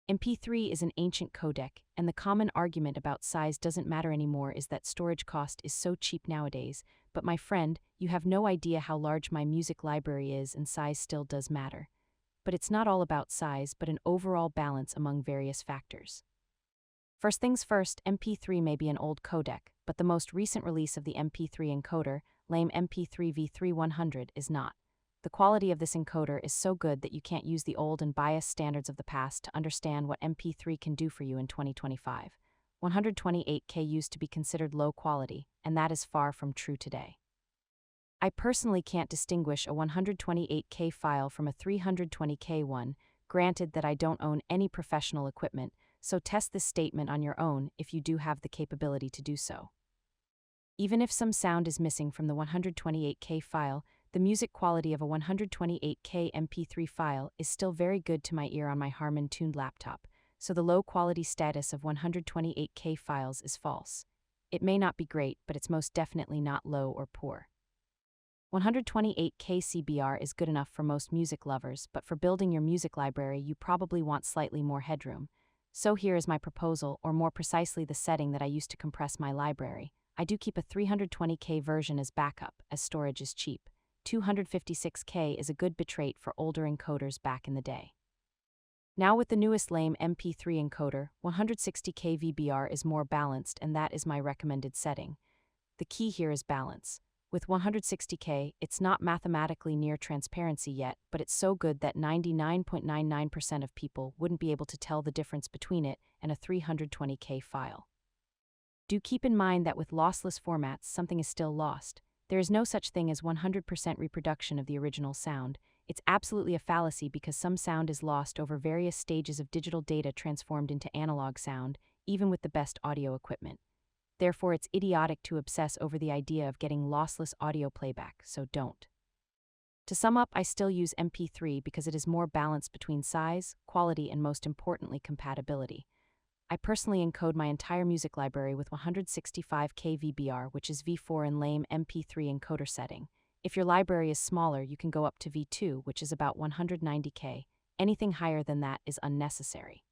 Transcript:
MP3 is an ancient codec, and the common argument about size doesn't matter anymore is that storage cost is so cheap nowadays, but my friend, you have no idea how large my music library is and size still does matter. But it's not all about size, but an overall balance among various factors. First things first, MP3 may be an old codec, but the most recent release of the MP3 encoder, lame Mp3 v3.100, is not. The quality of this encoder is so good that you can't use the old and biased standards of the past to understand what Mp3 can do for you in 2025. 128K used to be considered low quality, and that is far from true today. I personally can't distinguish a 128K file from a 320K one, granted that I don't own any professional equipment, so test this statement on your own if you do have the capability to do so. Even if some sound is missing from the 128K file, the music quality of a 128K MP3 file is still very good to my ear on my Harman-tuned laptop, so the low-quality status of 128K files is false. It may not be great, but it's most definitely not low or poor. 128K CBR is good enough for most music lovers, but for building your music library you probably want slightly more headroom. So here is my proposal, or more precisely the setting that I use to compress my library. I do keep a 320K version as backup, as storage is cheap. 256K is a good bitrate for older encoders back in the day. Now with the newest lame MP3 encoder, 160K VBR is more balanced, and that is my recommended setting. The key here is balance. With 160K, it's not mathematically near transparency yet, but it's so good that 99.99% of people wouldn't be able to tell the difference between it and a 320K file. Do keep in mind that with lossless formats, something is still lost. There is no such thing as 100% reproduction of the original sound. It's absolutely a fallacy because some sound is lost over various stages of digital data transformed into analog sound, even with the best audio equipment. Therefore, it's idiotic to obsess over the idea of getting lossless audio playback, so don't. To sum up, I still use MP3 because it is more balanced between size, quality, and most importantly, compatibility. I personally encode my entire music library with 165K VBR, which is V4 in lame MP3 encoder setting. If your library is smaller, you can go up to V2, which is about 190K. Anything higher than that is unnecessary.